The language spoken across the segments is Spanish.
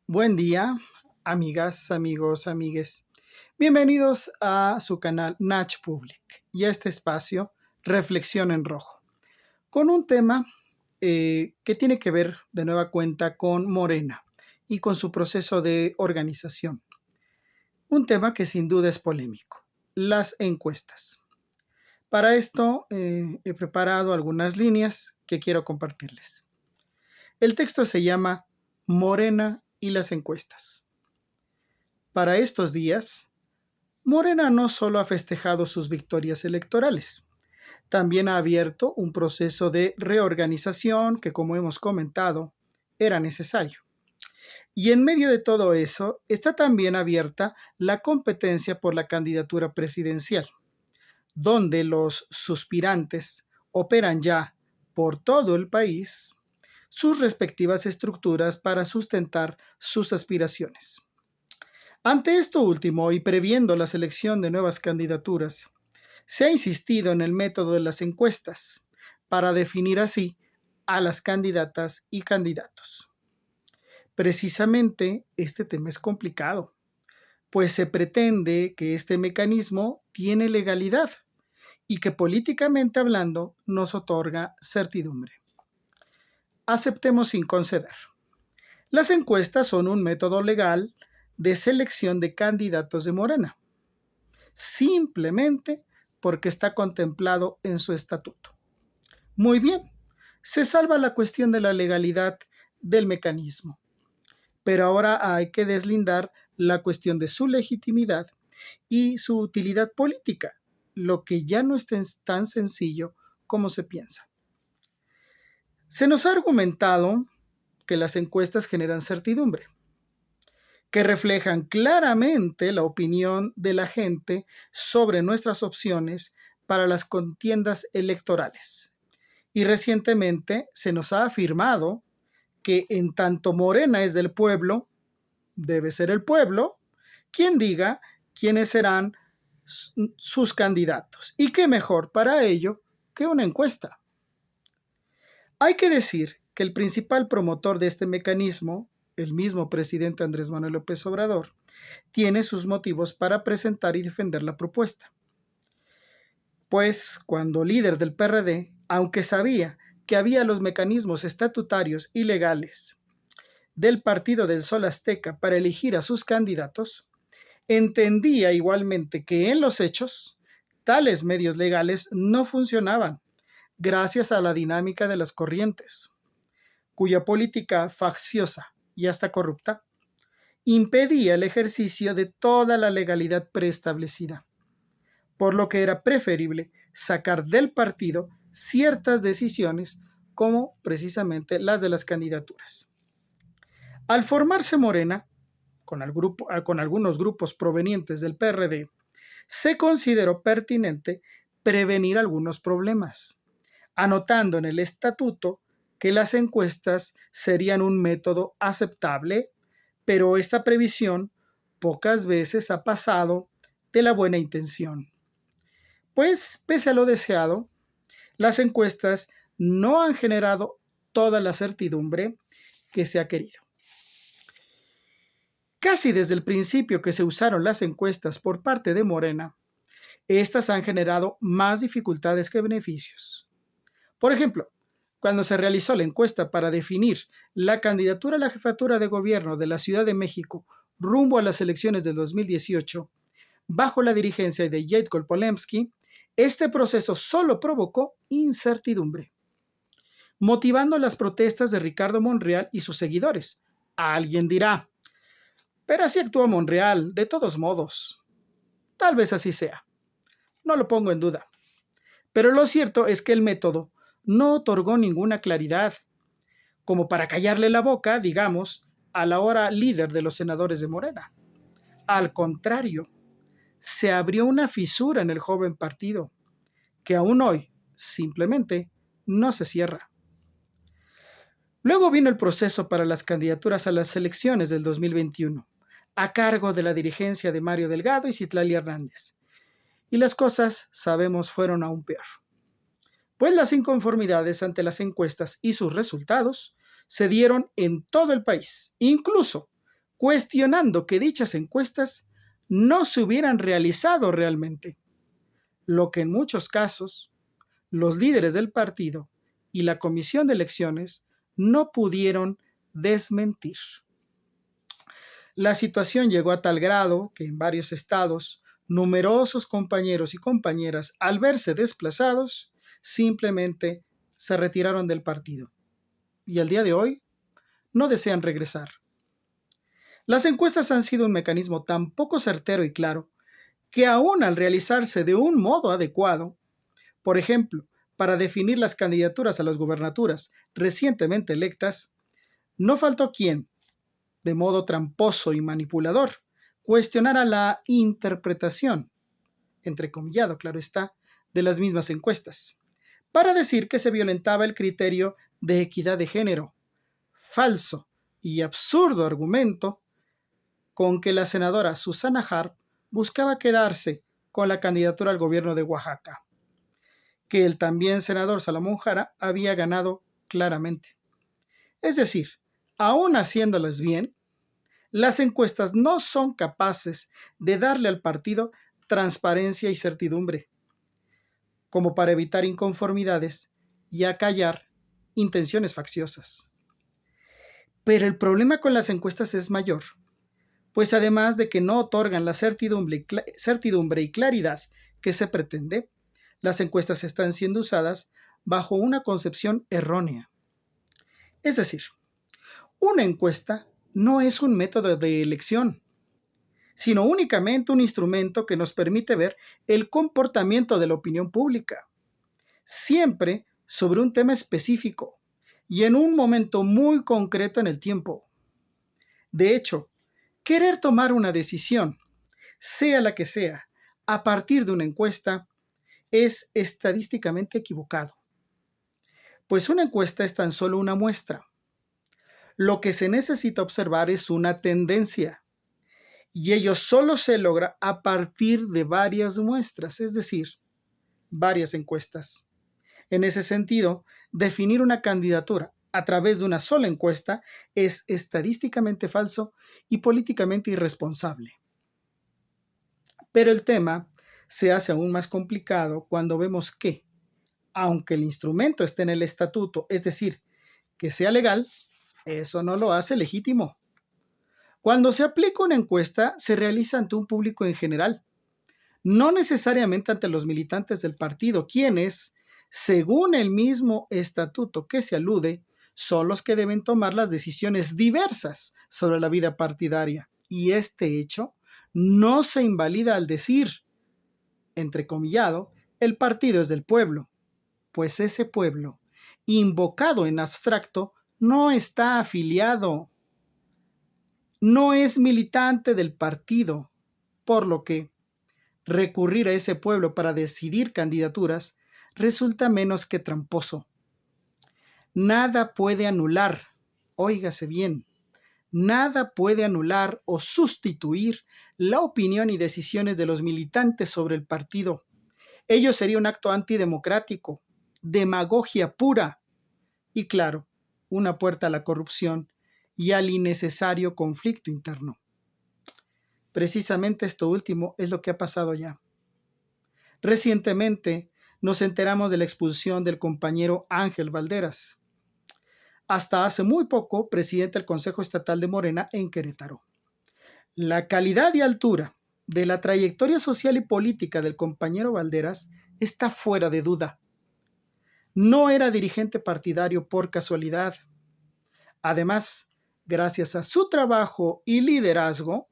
Buen día, amigas, amigos, amigues. Bienvenidos a su canal Nach Public y a este espacio Reflexión en Rojo, con un tema que tiene que ver de nueva cuenta con Morena y con su proceso de organización. Un tema que sin duda es polémico, las encuestas. Para esto he preparado algunas líneas que quiero compartirles. El texto se llama Morena y las encuestas. Para estos días, Morena no solo ha festejado sus victorias electorales, también ha abierto un proceso de reorganización que, como hemos comentado, era necesario. Y en medio de todo eso está también abierta la competencia por la candidatura presidencial, donde los suspirantes operan ya por todo el país sus respectivas estructuras para sustentar sus aspiraciones. Ante esto último y previendo la selección de nuevas candidaturas, se ha insistido en el método de las encuestas para definir así a las candidatas y candidatos. Precisamente este tema es complicado, pues se pretende que este mecanismo tiene legalidad y que políticamente hablando nos otorga certidumbre. Aceptemos sin conceder. Las encuestas son un método legal de selección de candidatos de Morena, simplemente porque está contemplado en su estatuto. Muy bien, se salva la cuestión de la legalidad del mecanismo, pero ahora hay que deslindar la cuestión de su legitimidad y su utilidad política, lo que ya no es tan sencillo como se piensa. Se nos ha argumentado que las encuestas generan certidumbre, que reflejan claramente la opinión de la gente sobre nuestras opciones para las contiendas electorales. Y recientemente se nos ha afirmado que en tanto Morena es del pueblo, debe ser el pueblo quien diga quiénes serán sus candidatos. Y qué mejor para ello que una encuesta. Hay que decir que el principal promotor de este mecanismo, el mismo presidente Andrés Manuel López Obrador, tiene sus motivos para presentar y defender la propuesta. Pues cuando líder del PRD, aunque sabía que había los mecanismos estatutarios y legales del Partido del Sol Azteca para elegir a sus candidatos, entendía igualmente que en los hechos tales medios legales no funcionaban gracias a la dinámica de las corrientes, cuya política facciosa y hasta corrupta impedía el ejercicio de toda la legalidad preestablecida, por lo que era preferible sacar del partido ciertas decisiones como precisamente las de las candidaturas. Al formarse Morena, con algunos grupos provenientes del PRD, se consideró pertinente prevenir algunos problemas, anotando en el estatuto que las encuestas serían un método aceptable, pero esta previsión pocas veces ha pasado de la buena intención. Pues, pese a lo deseado, las encuestas no han generado toda la certidumbre que se ha querido. Casi desde el principio que se usaron las encuestas por parte de Morena, estas han generado más dificultades que beneficios. Por ejemplo, cuando se realizó la encuesta para definir la candidatura a la jefatura de gobierno de la Ciudad de México rumbo a las elecciones del 2018, bajo la dirigencia de Jadko Polemski, este proceso solo provocó incertidumbre, motivando las protestas de Ricardo Monreal y sus seguidores. Alguien dirá, pero así actúa Monreal, de todos modos. Tal vez así sea. No lo pongo en duda. Pero lo cierto es que el método no otorgó ninguna claridad, como para callarle la boca, digamos, a la ahora líder de los senadores de Morena. Al contrario, se abrió una fisura en el joven partido, que aún hoy simplemente no se cierra. Luego vino el proceso para las candidaturas a las elecciones del 2021, a cargo de la dirigencia de Mario Delgado y Citlali Hernández. Y las cosas, sabemos, fueron aún peor. Pues las inconformidades ante las encuestas y sus resultados se dieron en todo el país, incluso cuestionando que dichas encuestas no se hubieran realizado realmente, lo que en muchos casos los líderes del partido y la comisión de elecciones no pudieron desmentir. La situación llegó a tal grado que en varios estados, numerosos compañeros y compañeras, al verse desplazados, simplemente se retiraron del partido. Y al día de hoy no desean regresar. Las encuestas han sido un mecanismo tan poco certero y claro que aún al realizarse de un modo adecuado, por ejemplo, para definir las candidaturas a las gubernaturas recientemente electas, no faltó quien, de modo tramposo y manipulador, cuestionara la interpretación, entrecomillado, claro está, de las mismas encuestas, para decir que se violentaba el criterio de equidad de género, falso y absurdo argumento con que la senadora Susana Harp buscaba quedarse con la candidatura al gobierno de Oaxaca, que el también senador Salomón Jara había ganado claramente. Es decir, aún haciéndolas bien, las encuestas no son capaces de darle al partido transparencia y certidumbre, como para evitar inconformidades y acallar intenciones facciosas. Pero el problema con las encuestas es mayor, pues además de que no otorgan la certidumbre y claridad que se pretende, las encuestas están siendo usadas bajo una concepción errónea. Es decir, una encuesta no es un método de elección, sino únicamente un instrumento que nos permite ver el comportamiento de la opinión pública, siempre sobre un tema específico y en un momento muy concreto en el tiempo. De hecho, querer tomar una decisión, sea la que sea, a partir de una encuesta, es estadísticamente equivocado, pues una encuesta es tan solo una muestra. Lo que se necesita observar es una tendencia, y ello solo se logra a partir de varias muestras, es decir, varias encuestas. En ese sentido, definir una candidatura a través de una sola encuesta es estadísticamente falso y políticamente irresponsable. Pero el tema se hace aún más complicado cuando vemos que, aunque el instrumento esté en el estatuto, es decir, que sea legal, eso no lo hace legítimo. Cuando se aplica una encuesta, se realiza ante un público en general, no necesariamente ante los militantes del partido, quienes, según el mismo estatuto que se alude, son los que deben tomar las decisiones diversas sobre la vida partidaria. Y este hecho no se invalida al decir, entrecomillado, el partido es del pueblo, pues ese pueblo, invocado en abstracto, no está afiliado, no es militante del partido, por lo que recurrir a ese pueblo para decidir candidaturas resulta menos que tramposo. Nada puede anular, óigase bien, nada puede anular o sustituir la opinión y decisiones de los militantes sobre el partido. Ello sería un acto antidemocrático, demagogia pura y, claro, una puerta a la corrupción y al innecesario conflicto interno. Precisamente esto último es lo que ha pasado ya. Recientemente nos enteramos de la expulsión del compañero Ángel Valderas, hasta hace muy poco presidente del Consejo Estatal de Morena en Querétaro. La calidad y altura de la trayectoria social y política del compañero Valderas está fuera de duda. No era dirigente partidario por casualidad. Además, gracias a su trabajo y liderazgo,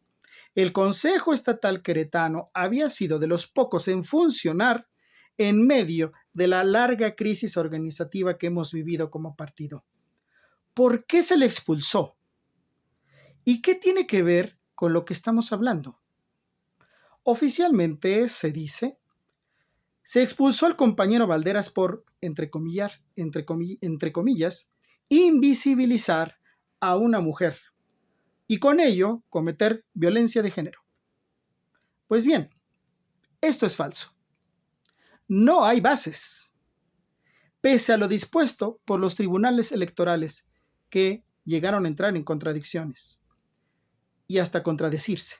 el Consejo Estatal Queretano había sido de los pocos en funcionar en medio de la larga crisis organizativa que hemos vivido como partido. ¿Por qué se le expulsó? ¿Y qué tiene que ver con lo que estamos hablando? Oficialmente se dice, se expulsó al compañero Valderas por, entre comillas, invisibilizar a una mujer y con ello cometer violencia de género. Pues bien, esto es falso. No hay bases, pese a lo dispuesto por los tribunales electorales que llegaron a entrar en contradicciones. y hasta contradecirse.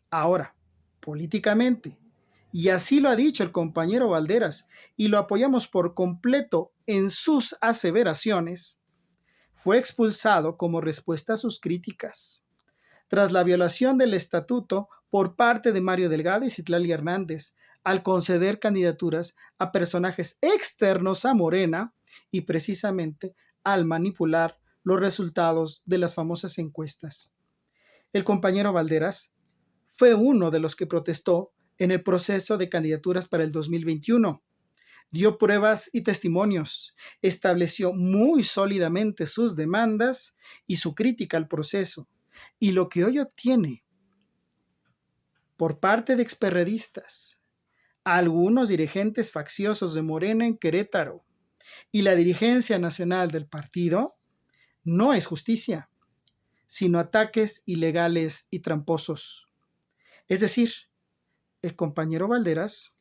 Ahora, políticamente, y así lo ha dicho el compañero Valderas, y lo apoyamos por completo en sus aseveraciones, fue expulsado como respuesta a sus críticas, tras la violación del estatuto por parte de Mario Delgado y Citlali Hernández, al conceder candidaturas a personajes externos a Morena y precisamente al manipular los resultados de las famosas encuestas. El compañero Valderas fue uno de los que protestó en el proceso de candidaturas para el 2021. Dio pruebas y testimonios, estableció muy sólidamente sus demandas y su crítica al proceso. Y lo que hoy obtiene por parte de experredistas, algunos dirigentes facciosos de Morena en Querétaro y la dirigencia nacional del partido, no es justicia, sino ataques ilegales y tramposos. Es decir, el compañero Valderas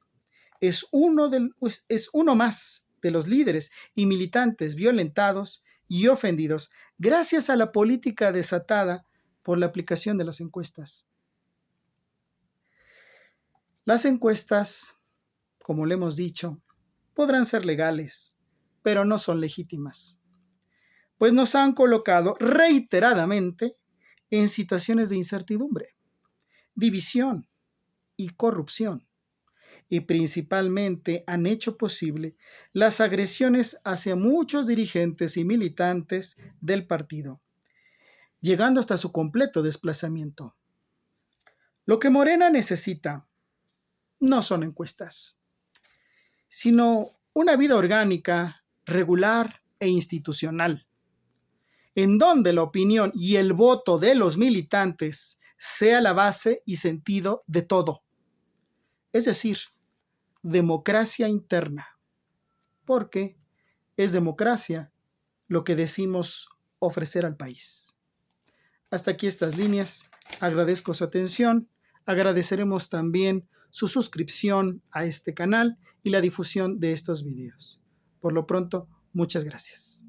es uno más de los líderes y militantes violentados y ofendidos gracias a la política desatada por la aplicación de las encuestas. Las encuestas, como le hemos dicho, podrán ser legales, pero no son legítimas, pues nos han colocado reiteradamente en situaciones de incertidumbre, división y corrupción, y principalmente han hecho posible las agresiones hacia muchos dirigentes y militantes del partido, llegando hasta su completo desplazamiento. Lo que Morena necesita no son encuestas, sino una vida orgánica, regular e institucional, en donde la opinión y el voto de los militantes sea la base y sentido de todo. Es decir, democracia interna, porque es democracia lo que decimos ofrecer al país. Hasta aquí estas líneas. Agradezco su atención. Agradeceremos también su suscripción a este canal y la difusión de estos videos. Por lo pronto, muchas gracias.